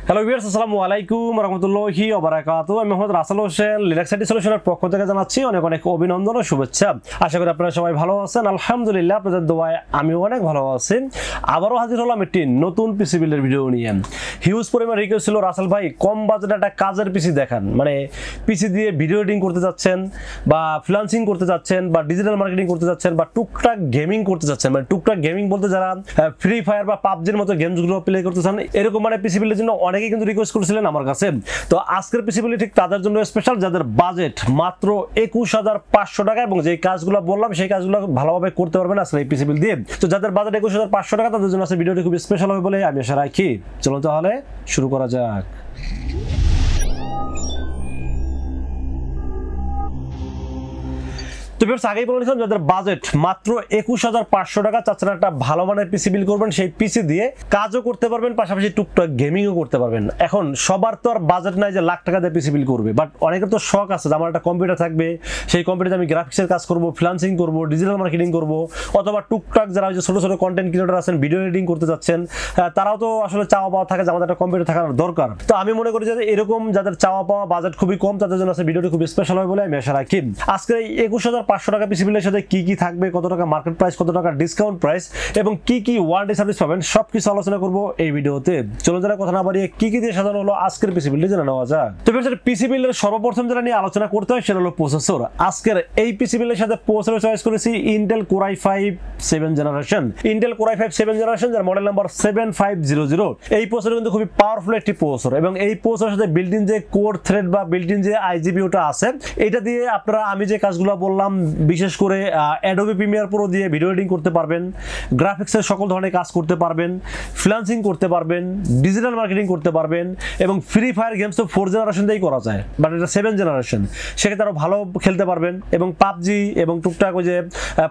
Hello viewers, আসসালামু আলাইকুম রাহমাতুল্লাহি ওয়া বারাকাতুহু। আমি মোহাম্মদ রাসেল হোসেন, লিনাক্স আইটি সলিউশনের পক্ষ থেকে জানাচ্ছি অনেক অনেক অভিনন্দন ও শুভেচ্ছা। আশা করি আপনারা সবাই ভালো আছেন। আলহামদুলিল্লাহ, আপনাদের দোয়ায় আমিও অনেক ভালো আছি। আবারও হাজির হলাম একটি নতুন পিসি বিল্ডের ভিডিও নিয়ে। হিউজ পরিমাণ রিকোয়েস্ট ছিল, রাসেল ভাই কম বাজেটে একটা কাজের পিসি দেখান। মানে পিসি দিয়ে ভিডিও এডিটিং করতে যাচ্ছেন, বা ফ্রিল্যান্সিং করতে যাচ্ছেন, বা ডিজিটাল মার্কেটিং করতে যাচ্ছেন, বা টুকটাক গেমিং করতে যাচ্ছেন। মানে টুকটাক গেমিং বলতে যারা ফ্রি ফায়ার বা পাবজির মতো গেমসগুলো প্লে করতে চান, এরকম মানে পিসি বিল্ডের জন্য অনেকেই কিন্তু রিকোয়েস্ট করেছিলেন আমার কাছে। তো আজকের পিসি বিল্ড ঠিক তাদের জন্য স্পেশাল, যাদের বাজেট মাত্র 21,500 টাকা এবং যে কাজগুলো বললাম সেই কাজগুলো ভালোভাবে করতে পারবেন আসলে এই পিসি বিল্ড দিয়ে। তো যাদের বাজেট 21,500 টাকা, তাদের জন্য আজকে ভিডিওটি খুব স্পেশাল হবে বলে আমি আশা রাখি। চলো তাহলে শুরু করা যাক। তো ভিউয়ার্স, আগেই বলেছিলাম যাদের বাজেট মাত্র 21,500 টাকা, চাচ্ছেন একটা ভালো মানের পিসি বিল্ড করবেন, সেই পিসি দিয়ে কাজও করতে পারবেন, পাশাপাশি টুকটাক গেমিংও করতে পারবেন। এখন সবার তো আর বাজেট নাই যে লাখ টাকা দিয়ে পিসি বিল্ড করবে, বাট অনেকের তো শখ আছে যে আমার একটা কম্পিউটার থাকবে, সেই কম্পিউটারে আমি গ্রাফিক্সের কাজ করব, ফ্রিল্যান্সিং করব, ডিজিটাল মার্কেটিং করব, অথবা টুকটাক যারা যে ছোট ছোট কন্টেন্ট ক্রিয়েটর আছেন, ভিডিও এডিটিং করতে যাচ্ছেন, তারাও তো আসলে চাওয়া পাওয়া থাকে যে আমাদের একটা কম্পিউটার থাকার দরকার। তো আমি মনে করি যে এরকম যাদের চাওয়া পাওয়া বাজেট খুবই কম, তাদের জন্য আছে ভিডিওটি খুব স্পেশাল হবে বলে আমি আশা রাখি। আজকে এই 21,500 টাকা পিসি বিল্ডের সাথে কি কি থাকবে, কত টাকা মার্কেট প্রাইস, কত টাকা ডিসকাউন্ট প্রাইস এবং কি কি ওয়ারেন্টি সার্ভিস পাবেন, সবকিছু আলোচনা করব এই ভিডিওতে। চলো যারা কথা না বাড়িয়ে কি কি দিয়ে সাজানো হলো আজকের পিসি বিল্ডে জেনে নেওয়া যাক। তো পিসি বিল্ডের সর্বপ্রথম যেটা নিয়ে আলোচনা করতে হয় সেটা হলো প্রসেসর। আজকের এই পিসি বিল্ডের সাথে প্রসেসর চয়েস করেছি Intel core i5 7 generation. Intel core i5 7 generation, যার মডেল নাম্বার 7500। এই প্রসেসর কিন্তু খুবই পাওয়ারফুল একটি প্রসেসর এবং এই প্রসেসরের সাথে বিল্ট ইন যে কোর থ্রেড বা বিল্ট ইন যে আইজিপিউটা আছে, এটা দিয়ে আপনারা আমি যে কাজগুলো বললাম, বিশেষ করে অ্যাডোবি প্রিমিয়ার প্রো দিয়ে ভিডিও এডিটিং করতে পারবেন, গ্রাফিক্সের সকল ধরনের কাজ করতে পারবেন, ফ্রিল্যান্সিং করতে পারবেন, ডিজিটাল মার্কেটিং করতে পারবেন এবং ফ্রি ফায়ার গেমস তো 4 জেনারেশন দিয়েই করা যায়, বাট এটা 7 জেনারেশন, সেক্ষেত্রে আরও ভালো খেলতে পারবেন। এবং পাবজি এবং টুকটাক ওই যে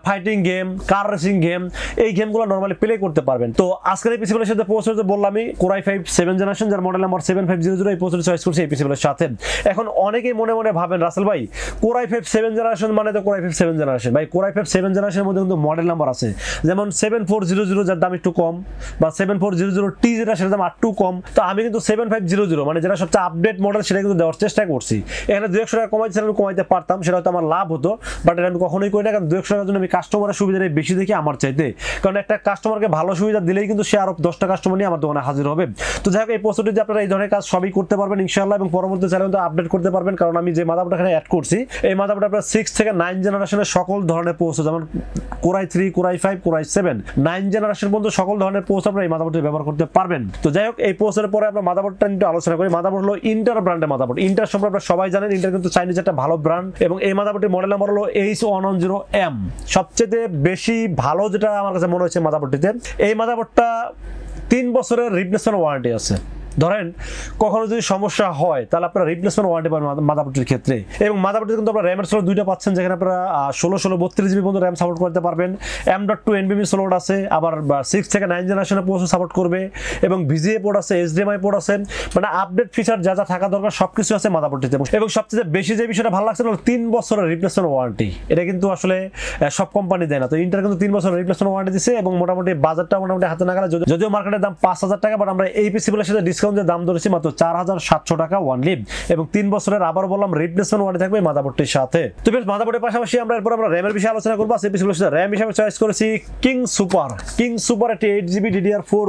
fighting game, car racing game, এই গেমগুলো নর্মালি প্লে করতে পারবেন। তো আজকের এই পিসিগুলোর সাথে প্রসেসর বললামই কোর i5 7 জেনারেশন, যার মডেল নাম্বার 7500, এই প্রসেসর চয়েস করছি এই পিসিগুলোর সাথে। এখন অনেকেই মনে মনে ভাবেন রাসেল ভাই কোর i5 7 জেনারেশন মানে তো কোর i5 7 জেনারেশন। ভাই কোর i5 7 জেনারেশনের মধ্যে কিন্তু মডেল নাম্বার আছে, যেমন 7400, যার দাম একটু কম, বা 7400T, যেটা সেটার দাম একটু কম। তো আমি কিন্তু 7500 মানে যেটা সবচেয়ে আপডেট মডেল, সেটা কিন্তু দেওয়ার চেষ্টা করছি। এখানে 200 টাকা কমাইতে আমি কমাইতে পারতাম, সেটা হয়তো আমার লাভ হতো, বাট এটা আমি কখনোই করি না, কারণ 200 টাকার জন্য আমি কাস্টমারের সুবিধাটা বেশি দেখি আমার চাইতে। কারণ একটা কাস্টমারকে ভালো সুবিধা দিলেই কিন্তু সে আরো 10টা কাস্টমার নিয়ে আমার দোকানে হাজির হবে। তো যাই হোক, এই প্রস্তুতি যে আপনারা এই ধরনের কাজ সবই করতে পারবেন ইনশাআল্লাহ, এবং পরবর্তী চ্যানেল তো আপডেট করতে পারবেন, কারণ আমি যে মাদারবোর্ড এখানে অ্যাড করছি, এই মাদারবোর্ড আপনারা 6 থেকে 9 জেনারেশনের সকল ধরনের প্রসেসর, যেমন core i3, core i5, core i7, 9 generation পর্যন্ত সকল ধরনের প্রসেসর আপনারা এই মাদারবোর্ডে ব্যবহার করতে পারবেন। তো যাই হোক, এই প্রসেসরের পরে আমরা মাদারবোর্ডটা নিয়ে আলোচনা করি। মাদারবোর্ড হলো ইন্টার ব্র্যান্ডের মাদারবোর্ড। ইন্টার সম্পর্কে আপনারা সবাই জানেন, ইন্টার কিন্তু চাইনিজ একটা ভালো ব্র্যান্ড, এবং এই মাদারবোর্ডের মডেল নাম্বার হলো H110M। সবচেয়ে বেশি ভালো যেটা আমার কাছে মনে হচ্ছে মাদারবোর্ডটিতে, এই মাদারবোর্ডটা 3 বছরের রিপ্লেসমেন্ট ওয়ারেন্টি আছে। ধরেন কখনো যদি সমস্যা হয় তাহলে আপনারা রিপ্লেসমেন্ট ওয়ারেন্টি পাবেন মাদারবোর্ডের ক্ষেত্রে। এবং মাদারবোর্ডে কিন্তু আপনারা র্যামের স্লট দুইটা পাচ্ছেন, যেখানে আপনারা 16/32 GB পর্যন্ত র্যাম সাপোর্ট করতে পারবেন। M.2 NVMe স্লট আছে, আবার 6 থেকে 9 জেনারেশনের প্রসেসর সাপোর্ট করবে, এবং VGA পোর্ট আছে, HDMI পোর্ট আছে, মানে আপডেট ফিচার যা যা থাকা দরকার সবকিছু আছে মাদারবোর্ডটিতে। এবং সবচেয়ে বেশি যে বিষয়টা ভালো লাগছে হলো 3 বছরের রিপ্লেসমেন্ট ওয়ারেন্টি। এটা কিন্তু আসলে সব কোম্পানি দেয় না। তো ইন্টার কিন্তু 3 বছরের রিপ্লেসমেন্ট ওয়ারেন্টি দিচ্ছে, এবং মোটামুটি বাজারটা মোটামুটি হাতে নাগালে, যদিও মার্কেটের দাম 5,000 টাকা, বাট আমরা এই পিসিগুলোর সাথে ডিসকাউন্টের দাম ধরেছি মাত্র 4,700 টাকা ওয়ানলি, এবং 3 বছরের আবার বললাম রিপ্লেসমেন্ট ওয়ারেন্টি থাকবে মাদারবোর্ডটির সাথে। তো বেশ, মাদারবোর্ডের পাশাপাশি আমরা র্যামের বিষয়ে আলোচনা করবো। এই পিসিগুলোর সাথে র্যাম হিসেবে চয়েস করেছি কিং সুপার একটি 8GB DDR4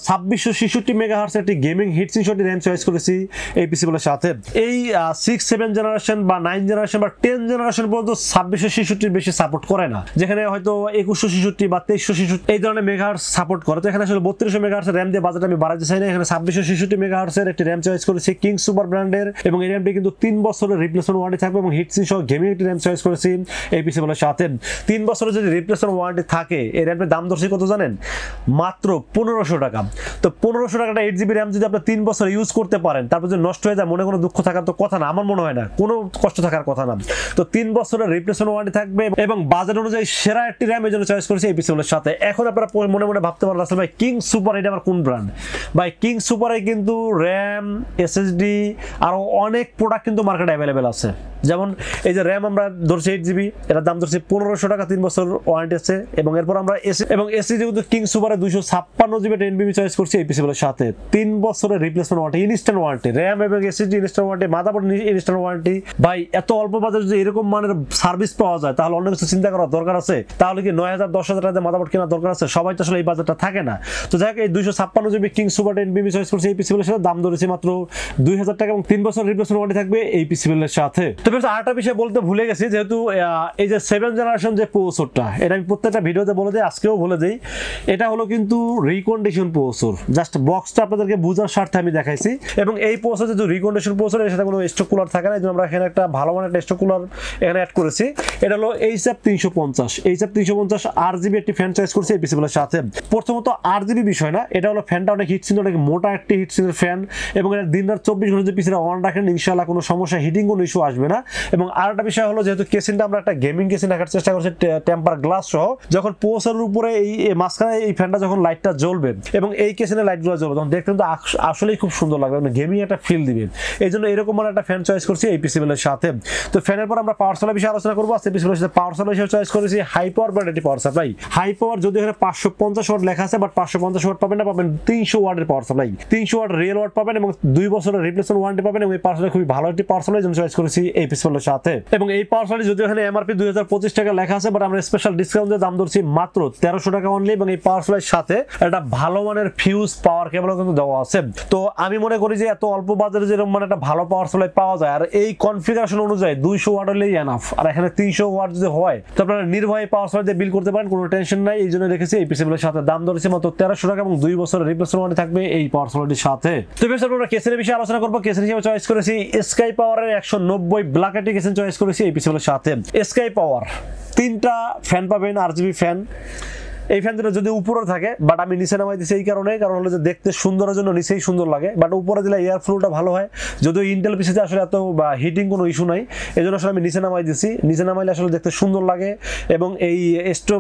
2666 মেগাহার্টজ একটি গেমিং হিটসিং সহ র্যাম চয়েস করেছি এই পিসিগুলোর সাথে। এই 6, 7 জেনারেশন বা 9 জেনারেশন বা 10 জেনারেশন পর্যন্ত 2666 বেশি সাপোর্ট করে না, যেখানে হয়তো 2166 বা 2366 এই ধরনের মেগাহার্টজ সাপোর্ট করে। তো এখানে আসলে 3200 মেগাহার্টজ র্যাম দিয়ে বাজেট আমি বাড়াতে চাই না, এখানে 2666 মেগাহার্টজ একটি র্যাম চয়েস করেছি কিং সুপার ব্র্যান্ডের, এবং এই র্যামটি কিন্তু 3 বছরের রিপ্লেসমেন্ট ওয়ারেন্টি থাকবে, এবং হিটসিং সহ গেমিং একটি র্যাম চয়েস করেছি এই পিসিগুলোর সাথে। 3 বছরের যদি রিপ্লেসমেন্ট ওয়ারেন্টি থাকে, এই র্যামের দাম ধরছি কত জানেন? মাত্র 1500 টাকা। তো 1500 টাকাটা 8GB র্যাম যদি আপনি 3 বছর ইউজ করতে পারেন, তারপর যদি নষ্ট হয়ে যায়, মনে কোনো দুঃখ থাকার তো কথা না, আমার মনে হয় না কোনো কষ্ট থাকার কথা না। তো 3 বছরের রিপ্লেসমেন্ট ওয়ারেন্টি থাকবে, এবং বাজেট অনুযায়ী সেরা একটি র্যাম এই জন্য চয়েস করেছি এই পিসিগুলোর সাথে। এখন আপনারা মনে মনে ভাবতে পারেন রাসেল ভাই কিং সুপার এটা আবার কোন ব্র্যান্ড? ভাই কিং সুপারে কিন্তু র্যাম, এসএসডি আরো অনেক প্রোডাক্ট কিন্তু মার্কেটে অ্যাভেলেবেল আছে। যেমন এই যে র্যাম আমরা ধরছি 8GB, এটার দাম ধরছি 1500 টাকা, 3 বছর ওয়ারেন্টি আছে। এবং এরপর আমরা এসএসডি কিন্তু কিং সুপারে 256GB 10BB চয়েস করছি এই পিসিবিলের সাথে, 3 বছরের replacement warranty, instant warranty, RAM এবং SSD instant warranty, motherboard instant warranty. ভাই এত অল্প বাজারে যদি এরকম মানের সার্ভিস পাওয়া যায় তাহলে অন্য কিছু চিন্তা করার দরকার আছে? তাহলে কি 9000 10,000 টাকা মাদারবোর্ড কেনার দরকার আছে? সবাই তো আসলে এই বাজারটা থাকে না। তো যাই হোক, এই 256GB king super 10BB choice করছি এই পিসিবিলের সাথে, দাম ধরেছি মাত্র 2000 টাকা এবং 3 বছর রিপ্লেসমেন্ট ওয়ারেন্টি থাকবে এই পিসিবিলের সাথে। তো আরেকটা বিষয় বলতে ভুলে গেছি, যেহেতু এই যে 7th জেনারেশন যে প্রসেসরটা, এটা আমি প্রত্যেকটা ভিডিওতে বলে দিই, আজকেও বলে দিই, এটা হলো কিন্তু রিকন্ডিশন প্রসেসর। জাস্ট বক্সটা আপনাদেরকে বোঝার স্বার্থে আমি দেখাইছি। এবং এই প্রসেসর যেহেতু রিকন্ডিশন প্রসেসর, এর সাথে কোনো স্টক কুলার থাকে না, এই জন্য আমরা এখানে একটা ভালো মানের স্টক কুলার এখানে অ্যাড করেছি। এটা হলো এইচএফ 350 RGB একটি ফ্যান চয়েস করছি এই পিসিবিলের সাথে। প্রথমত RGB বিষয় না, এটা হলো ফ্যানটা অনেক হিট ছিল, অনেক মোটা একটি হিট সিলের ফ্যান, এবং এটা দিনরাত 24 ঘন্টা যদি পিসিটা অন রাখেন ইনশাআল্লাহ কোনো সমস্যা, হিটিং কোনো ইস্যু আসবে না। এবং আরেকটা বিষয় হলো, যেহেতু কেসিনটা আমরা একটা গেমিং কেসিন রাখার চেষ্টা করছি টেম্পার গ্লাস সহ, যখন প্রসেসরের উপরে এই মাঝখানে এই ফ্যানটা যখন লাইটটা জ্বলবে এবং এই কেসিনের লাইটগুলো জ্বলবে, তখন দেখতে কিন্তু আসলেই খুব সুন্দর লাগবে, মানে গেমিং একটা ফিল দিবে। এই জন্য এরকম মানে একটা ফ্যান চয়েস করছি এই পিসিবিলের সাথে। তো ফ্যানের পর আমরা পাওয়ার সাপ্লাই বিষয়ে আলোচনা করবো। আজকে পিসিবিলের সাথে পাওয়ার সাপ্লাই হিসেবে চয়েস করেছি হাই পাওয়ার ব্র্যান্ড একটি পাওয়ার সাপ্লাই। হাই পাওয়ার যদি এখানে 550 ওয়াট লেখা আছে, বাট 550 ওয়াট পাবেন না, পাবেন 300 ওয়াটের power supply, 300 watt real watt পাবেন এবং 2 বছরের রিপ্লেসমেন্ট ওয়ারেন্টি পাবেন। এবং এই পাওয়ার সাপ্লাই খুবই ভালো একটি পাওয়ার সাপ্লাই, যেন চয়েস করেছি এই পিসিবিলের সাথে। এবং এই পাওয়ার সাপ্লাই যদি এখানে এমআরপি 2025 টাকা লেখা আছে, বাট আমরা স্পেশাল ডিসকাউন্ট দিয়ে দাম ধরছি মাত্র 1300 টাকা অনলি। এবং এই পাওয়ার সাপ্লাইয়ের সাথে একটা ভালো মানের ফিউজ পাওয়ার কেবলও কিন্তু দেওয়া আছে। তো আমি মনে করি যে এত অল্প বাজারে যেরকম মানে একটা ভালো পাওয়ার সাপ্লাই পাওয়া যায়, আর এই কনফিগারেশন অনুযায়ী 200 ওয়াট হলেই এনাফ, আর এখানে 300 ওয়াট যদি হয় তো আপনারা নির্ভয়ে পাওয়ার সাপ্লাই দিয়ে বিল করতে পারেন, কোনো টেনশন নাই। এই জন্য রেখেছি এই পিসিবিলের সাথে, দাম ধরেছি মাত্র 1300 টাকা এবং 2 বছরের রিপ্লেসমেন্ট ওয়ারেন্টি থাকবে এই পাওয়ার সাপ্লাইটির সাথে। তো বেশ, আমরা কেসের বিষয়ে আলোচনা করবো। কেসের হিসেবে চয়েস করেছি স্কাই পাওয়ারের 190 ব্ল্যাক এটি কেসেন চয়েস করেছি এই পিসিবিলের সাথে। স্কাই পাওয়ার 3টা ফ্যান পাবেন, RGB ফ্যান। এই ফ্যান দুটো যদি উপরে থাকে, বাট আমি নিচে নামাই দিচ্ছি এই কারণে, কারণ হলো যে দেখতে সুন্দরের জন্য নিচেই সুন্দর লাগে, বাট উপরে দিলে এয়ার ফ্লোটা ভালো হয়। যদিও ইন্টেল পিসিতে আসলে এত হিটিং কোনো ইস্যু নাই, এই জন্য আসলে আমি নিচে নামাই দিচ্ছি। নিচে নামাইলে আসলে দেখতে সুন্দর লাগে, এবং এই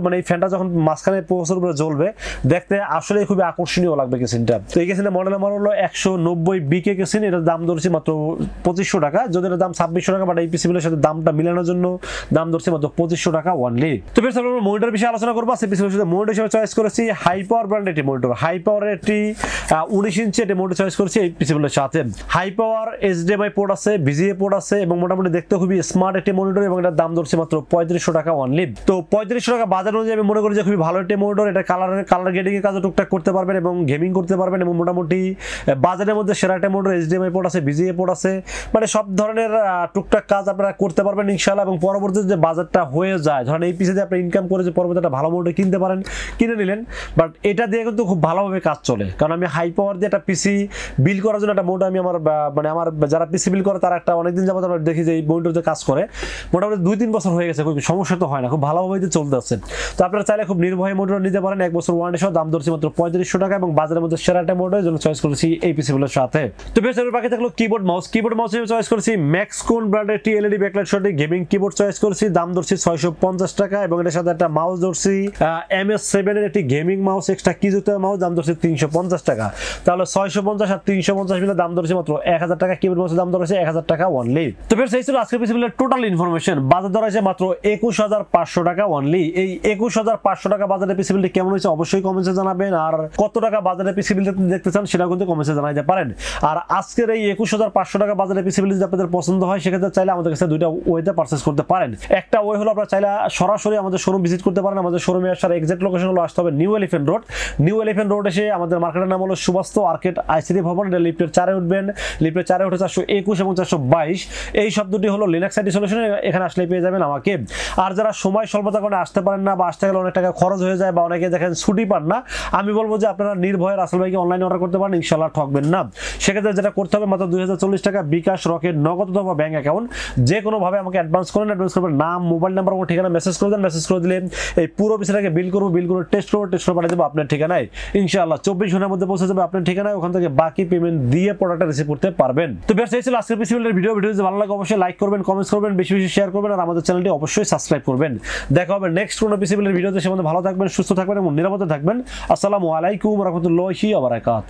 মানে এই ফ্যানটা যখন মাঝখানে প্রসেসর উপরে জ্বলবে দেখতে আসলে খুবই আকর্ষণীয় লাগবে কেসিনটা। তো এই কেসিনের মডেল নাম্বার হলো 190 বিকে কেসিন, এটার দাম ধরছি মাত্র 2500 টাকা, যদি এটার দাম 2600 টাকা, বাট এই পিসিবিলের সাথে দামটা মিলানোর জন্য দাম ধরছি মাত্র 2500 টাকা অনলি। তো বেশ, আমরা মনিটর বিষয়ে আলোচনা করবো। সেই পিসিবিলের সাথে মনিটর হিসেবে চয়েস করেছি হাই পাওয়ার ব্র্যান্ড একটি মনিটর। হাই পাওয়ারের একটি 19 ইঞ্চি একটি মনিটর চয়েস করেছি এই পিসিবিলের সাথে। হাই পাওয়ার HDMI পোর্ট আছে, VGA পোর্ট আছে, এবং মোটামুটি দেখতে খুবই স্মার্ট একটি মনিটর, এবং এটার দাম ধরছে মাত্র 3500 টাকা অনলি। তো 3500 টাকা বাজার অনুযায়ী আমি মনে করি যে খুবই ভালো একটি মনিটর। এটা কালার গ্রেডিং এর কাজও টুকটাক করতে পারবেন এবং গেমিং করতে পারবেন, এবং মোটামুটি বাজারের মধ্যে সেরা একটা মনিটর। HDMI পোর্ট আছে, VGA পোর্ট আছে, মানে সব ধরনের টুকটাক কাজ আপনারা করতে পারবেন ইনশাআল্লাহ। এবং পরবর্তীতে যে বাজারটা হয়ে যায়, ধরেন এই পিসিতে আপনি ইনকাম করে যে পরবর্তীতে একটা ভালো মনিটর কিনতে পারেন, কিনে নিলেন, বাট এটা দিয়ে কিন্তু খুব ভালোভাবে কাজ চলে। কারণ আমি হাই পাওয়ার দিয়ে একটা পিসি বিল করার জন্য একটা মনিটর, আমি আমার মানে আমার যারা পিসি বিল করে তারা একটা অনেকদিন যাবত আমরা দেখি যে এই মনিটরতে কাজ করে, মোটামুটি 2-3 বছর হয়ে গেছে, খুব সমস্যা তো হয় না, খুব ভালোভাবে চলতে আছে। তো আপনারা চাইলে খুব নির্ভয়ে মনিটর নিতে পারেন, 1 বছর ওয়ারেন্টি সহ, দাম ধরছি মাত্র 3500 টাকা, এবং বাজারের মধ্যে সেরা একটা মনিটর জন্য চয়েস করেছি এই পিসিগুলোর সাথে। তো বেশ, বাকি থাকলো কিবোর্ড মাউস। কিবোর্ড মাউস হিসেবে চয়েস করেছি ম্যাক্সকোন ব্র্যান্ডের একটি LED ব্যাকলাইট সহ গেমিং কিবোর্ড চয়েস করেছি, দাম ধরছি 650 টাকা, এবং এর সাথে একটা মাউস ধরছি MS7 এর একটি গেমিং মাউস, এক্সট্রা কিযুক্ত মাউস, দাম ধরছি 350 টাকা। তাহলে 650 আর 350 মিলে দাম ধরছে মাত্র 1000 টাকা। কিবোর্ড মাউসের দাম ধরছে 1000 টাকা অনলি। তো বেশ, এই ছিল আজকের পিসিবিলের টোটাল ইনফরমেশন। বাজার দর আছে মাত্র 21500 টাকা অনলি। এই 21500 টাকা বাজারে পিসিবিলটি কেমন হয়েছে অবশ্যই কমেন্টে জানাবেন, আর কত টাকা বাজারে পিসিবিলটি দেখতে চান সেটাও কিন্তু কমেন্টে জানাতে পারেন। আর আজকের এই 21500 টাকা বাজারে পিসিবিল যদি আপনাদের পছন্দ হয়, সেক্ষেত্রে চাইলে আমাদের কাছে দুইটা ওয়েতে পারচেজ করতে পারেন। একটা ওয়ে হলো আপনারা চাইলে সরাসরি আমাদের শোরুম ভিজিট করতে পারেন। আমাদের শোরুমে আসার এক্সাক্ট লোকেশন হলো আসতে হবে new elephant road. New elephant road এসে আমাদের মার্কেটের নাম হলো সুবাস্ত আর্কেড আইসিডি ভবন, এটা লিফটের 4-এ উঠবেন। লিফটের 4-এ উঠে 421 এবং 422 এই শব্দটি হলো লিনাক্স আইটি সলিউশন, এখানে আসলে পেয়ে যাবেন আমাকে। আর যারা সময় স্বল্পতার কারণে আসতে পারেন না, বা আসতে গেলে অনেক টাকা খরচ হয়ে যায়, বা অনেকে দেখেন ছুটি পান না, আমি বলবো যে আপনারা নির্ভয়ে রাসেল ভাইকে অনলাইনে অর্ডার করতে পারেন, ইনশাআল্লাহ ঠকবেন না। সেক্ষেত্রে যেটা করতে হবে, মাত্র 2040 টাকা বিকাশ, রকেট, নগদ অথবা ব্যাংক অ্যাকাউন্ট যে কোনোভাবে আমাকে অ্যাডভান্স করেন। অ্যাডভান্স করবেন, নাম, মোবাইল নাম্বার এবং ঠিকানা মেসেজ করে দেন। মেসেজ করে দিলে এই পুরো বিষয়টাকে বিল করবো, বিল করে টেস্ট করবো, টেস্ট করে পাঠিয়ে দেবো আপনার ঠিকানায়। ইনশাআল্লাহ 24 ঘন্টার মধ্যে পৌঁছে যাবে আপনার ঠিকানায়, ওখান থেকে বাকি পেমেন্ট দিয়ে প্রোডাক্টটা রিসিভ করতে পারবেন। তো বেশ, এই ছিল আজকের পিসিবিলের ভিডিও। যদি ভালো লাগে অবশ্যই লাইক করবেন, কমেন্টস করবেন, বেশি বেশি শেয়ার করবেন, আর আমাদের চ্যানেলটি অবশ্যই সাবস্ক্রাইব করবেন। দেখা হবে নেক্সট কোনো পিসিবিলের ভিডিওতে। সে মধ্যে ভালো থাকবেন, সুস্থ থাকবেন এবং নিরাপদে থাকবেন। আসসালামু আলাইকুম ওয়া রাহমাতুল্লাহি ওয়া বারাকাতুহু।